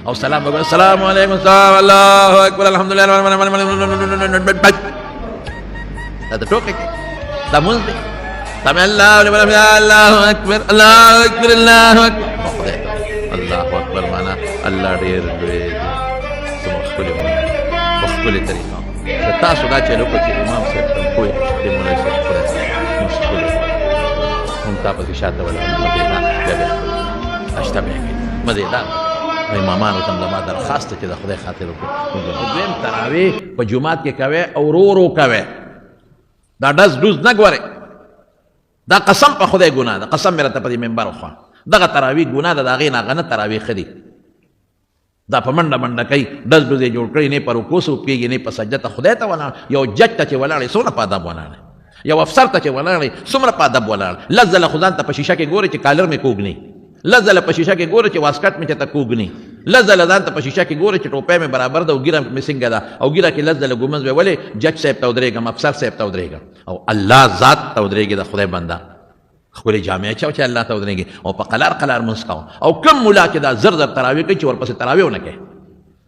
او سلام وکړه السلام علیکم الله اکبر الحمدلله دا ټوکې دا مونږ دی سمع الله لمن حمده الله اکبر الله اکبر الله اکبر الله اکبر معنا الله ډېر لوی دی سمخلي بخلي طریقه تاسو دا چې لوکو چې امام صاحب ته کوی د مولوی صاحب مشکل هم تاسو کې شاته ولا مدینه بیا اشتبه مدینه امامانو ته زما درخواست چې د خدای خاطر وکړو دویم تراویح په جمعات کې کوي او ورو کوي دا ډز ډوز نه ګوري دا قسم په خدای ګناه ده قسم مې راته په دې منبر وخوا دغه تراویح ګناه ده د هغې نه هغه نه تراویح ښه دي دا په منډه منډه کوي ډز ډوز یې جوړ کړي نه په رکوع سوکېږي نه په سجده ته خدای ته ولاړ یو جج ته چې ولاړې څومره په ادب ولاړې یو افسر ته چې ولاړې څومره په ادب ولاړ لس ځله خو ځان ته په شیشه کې ګوري چې کالر مې کوږ نه لس ځله په شیشه کې ګوري چې واسکټ مې چېرته کوږ نه لس ځله ځان ته په شیشه کې ګوري چې ټوپۍ مې برابر ده او ګیره مې څنګه ده او ګیره کې لس ځله ګومنځ وی ولې جج صاحب ته ودرېږم افسر صاحب ته ودرېږم او الله ذات ته ودرېږي د خدای بنده ښکلې جامې اچوه چې الله ته ودرېږي او په قلار قلار مونځ کوه او کم ملا چې دا زر زر تراویح کوي چې ورپسې تراویح ونه کوي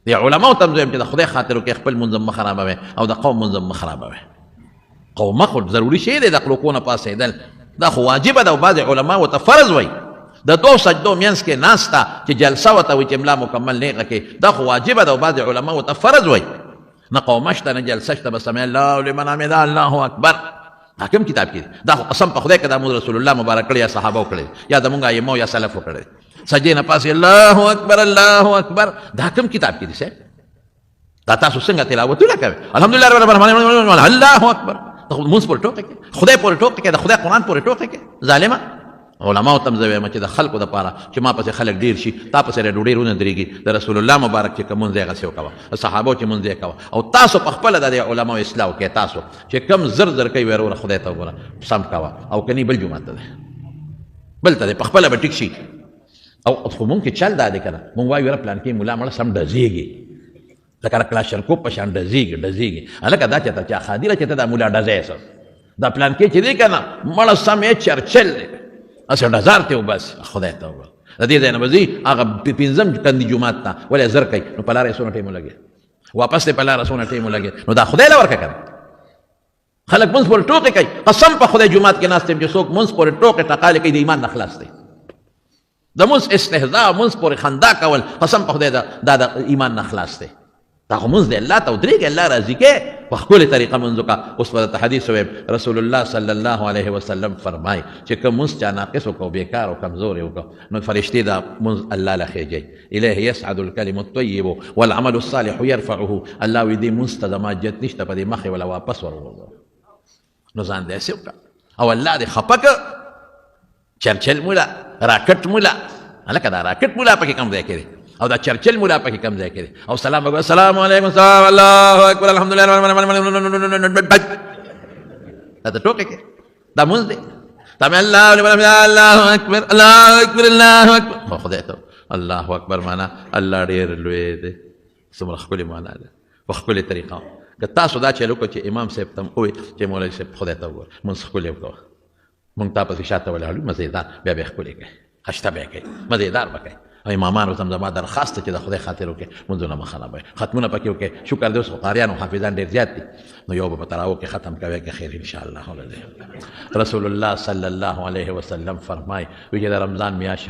د علماو ته هم زه یم چې د خدای خاطر وکړئ خپل منظم مه خرابوئ او د قوم منظم مه خرابوئ قومه خو ضروري شی دی د قلقو نه پاڅېدل دا خو واجبه ده او بعضې علما ورته فرض وایي د دوو سجدو منځ کې ناسته چې جلسه ورته وایي چې ملا مکمل نیغه کې دا خو واجبه ده او بعضې علما ورته فرض وایي نه قومه شته نه جلسه شته به سمع الله لمن حمده الله اکبر دا کوم کتاب کې دا خو قسم په خدای که دا مونږ رسول الله مبارک کړی یا صحابه کړی یا زمونږ ائمو یا سلفو کړی سجدې نه پاسې الله اکبر الله اکبر دا کوم کتاب کې دی صاحب دا تاسو څنګه تلاوتونه کوئ الحمدلله رب العالمین الله اکبر دا مونځ پورې ټوکې کوي خدای پورې ټوکې کوي د خدای قرآن پورې ټوکې کوي ظالمه علماو ته هم زه وایم چې د خلکو دپاره چې ما پسې خلک ډېر شي تا پسې ډوډۍ رونه درېږي د رسول الله مبارک چې کوم مونځ یې هغسې وکوه د صحابو چې مونځ یې کوه او تاسو په خپله د علماو اصلاح وکړئ تاسو چې کم زر زر کوي وروره خدای ته وګوره سم کوه او که نه بل جومات ته دی بل ته دی په خپله به ټیک شي او خو مونږ کې چل دا دی که نه مونږ وایو یاره پلان کې ملا مړه سم ډزېږي لکه کلاشنکوف په شان ډزېږي هلکه دا چېته چا خادي ده چېته دا ملا ډزی سه دا پلان کې چې دی که نه مړه سم یې چرچل دی اسې ډزار ته وبس خدای ته وګوره د دې ځای نه به ځي هغه پنځم کندي جومات ته ولې زر کوي نو په لاره یې څونه ټایم ولګېد واپس دی په لاره څونه ټایم ولګېد نو دا خدای له ورکه که نه خلک مونځ پورې ټوکې کوي قسم په خدای جومات کې ناست یم چې څوک مونځ پورې ټوکې ټقالې کوي د ایمان نه خلاص دی د مونځ استهزاء مونځ پورې خندا کول قسم په خدای دا د ایمان نه خلاص دی دا خو مونځ دی الله ته ودرېږي الله راضي کې په ښکلې طریقه مونځ وکړه اوس به درته حدیث ووایم رسول الله صلی الله علیه وسلم فرمایي چې که مونځ چا ناقص وکړو بیکار او کمزور یې وکړو نو فرشتې دا مونځ الله له خېجئ الیه یسعد الکلم الطیب والعمل الصالح یرفعه الله وایي دې مونځ ته زما جت نشته په دې مخې ولا واپس ورغورځوه نو ځان داسې وکړه او الله دې خفه کړه چرچل مولا راکټ مولا هلکه دا راکټ مولا پکې کم ځای کې دی او دا چرچل مولا پکې کم ځای کې دی او سلام وکړه السلام علیکم الله اکبر الحمدلله دا ته ټوکې کوي دا مونځ دی سمع الله لمن حمده الله اکبر الله اکبر الله اکبر خو خدای ته الله اکبر معنا الله ډېر لوی دی څومره ښکلې معنا ده په ښکلې طریقه که تاسو دا چل وکړو چې امام صاحب ته هم ووایي چې مولوي صاحب خدای ته وګوره مونځ ښکلې وکړه مونږ تا پسې شاته ولاړو مزېدار بیا بیا ښکلې کوي خشته به یې کوي مزېدار به کوي او امامانو ته هم زما درخواست چې د خدای خاطر وکړئ مونځونه مه خرابوئ ختمونه پکې وکړئ شکر دی اوس خو قاریان او حافظان ډېر زیات دي نو یو به په تراو کې ختم کوئ که خیر انشاءالله رسول الله صلی الله علیه وسلم فرمایي وایي چې د رمضان میاشت